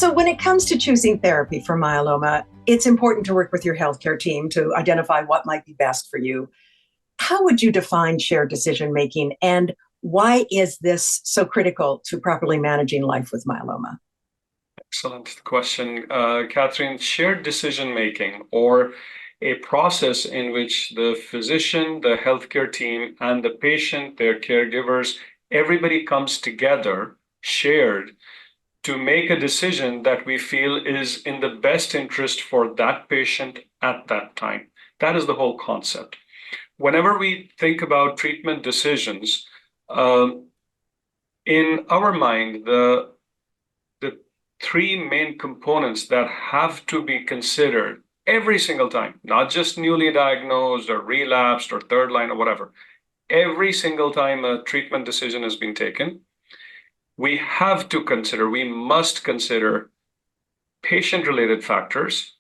So when it comes to choosing therapy for myeloma, it's important to work with your healthcare team to identify what might be best for you. How would you define shared decision making, and why is this so critical to properly managing life with myeloma? Excellent question, Catherine. Shared decision making, or a process in which the physician, the healthcare team, and the patient, their caregivers, everybody comes together, shared, to make a decision that we feel is in the best interest for that patient at that time. That is the whole concept. Whenever we think about treatment decisions, um, in our mind, the three main components that have to be considered every single time, not just newly diagnosed or relapsed or third line or whatever, every single time a treatment decision has been taken, we must consider patient-related factors.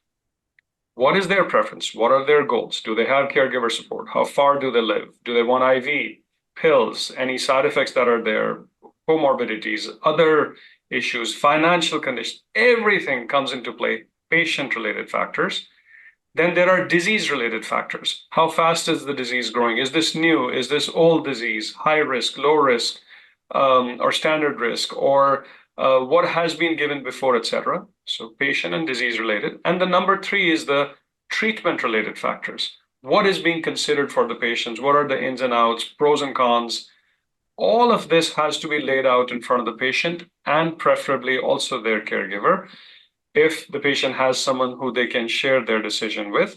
What is their preference? What are their goals? Do they have caregiver support? How far do they live? Do they want IV, pills, any side effects that are there, comorbidities, other issues, financial conditions? Everything comes into play, patient-related factors. Then there are disease-related factors. How fast is the disease growing? Is this new? Is this old disease? High risk, low risk, or standard risk, or what has been given before, etc. So patient and disease related. And the number three is the treatment related factors. What is being considered for the patients? What are the ins and outs, pros and cons? All of this has to be laid out in front of the patient and preferably also their caregiver, if the patient has someone who they can share their decision with.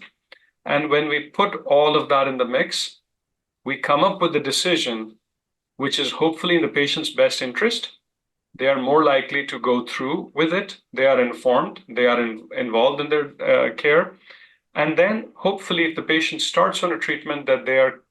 And when we put all of that in the mix, we come up with a decision which is hopefully in the patient's best interest. They are more likely to go through with it. They are informed. They are involved in their care. And then hopefully if the patient starts on a treatment that they are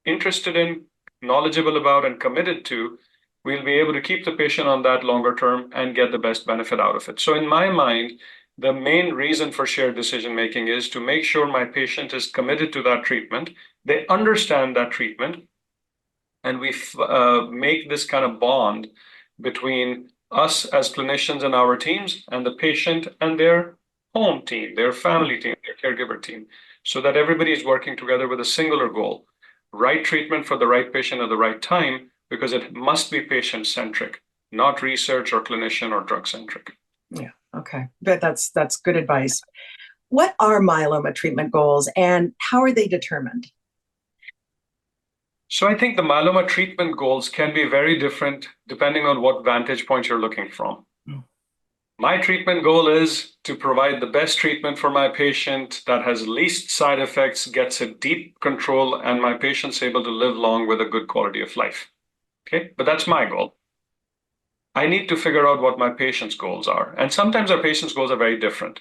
interested in, knowledgeable about, and committed to, we'll be able to keep the patient on that longer term and get the best benefit out of it. So in my mind, the main reason for shared decision making is to make sure my patient is committed to that treatment. They understand that treatment, and we make this kind of bond between us as clinicians and our teams and the patient and their home team, their family team, their caregiver team, so that everybody is working together with a singular goal: right treatment for the right patient at the right time, because it must be patient-centric, not research or clinician or drug-centric. Yeah, okay. But that's good advice. What are myeloma treatment goals and how are they determined? So I think the myeloma treatment goals can be very different depending on what vantage point you're looking from. Mm. My treatment goal is to provide the best treatment for my patient that has least side effects, gets a deep control, and my patient's able to live long with a good quality of life. Okay, but that's my goal. I need to figure out what my patient's goals are. And sometimes our patient's goals are very different.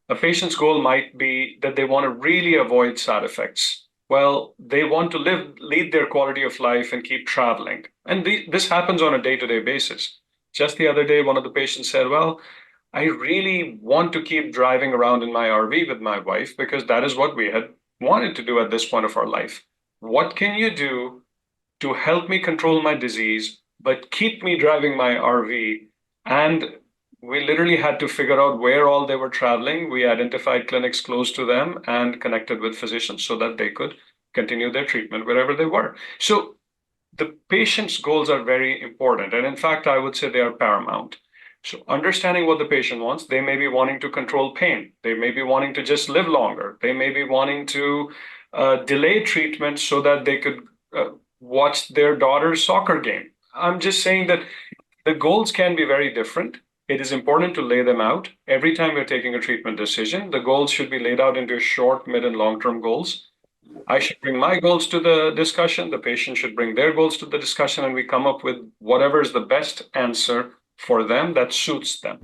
A patient's goal might be that they want to really avoid side effects. Well, they want to lead their quality of life and keep traveling. And this happens on a day-to-day basis. Just the other day, one of the patients said, well, I really want to keep driving around in my RV with my wife because that is what we had wanted to do at this point of our life. What can you do to help me control my disease, but keep me driving my RV? And we literally had to figure out where all they were traveling. We identified clinics close to them and connected with physicians so that they could continue their treatment wherever they were. So the patient's goals are very important. And in fact, I would say they are paramount. So understanding what the patient wants, they may be wanting to control pain. They may be wanting to just live longer. They may be wanting to delay treatment so that they could watch their daughter's soccer game. I'm just saying that the goals can be very different. It is important to lay them out. Every time we're taking a treatment decision, the goals should be laid out into short, mid, and long-term goals. I should bring my goals to the discussion. The patient should bring their goals to the discussion, and we come up with whatever is the best answer for them that suits them.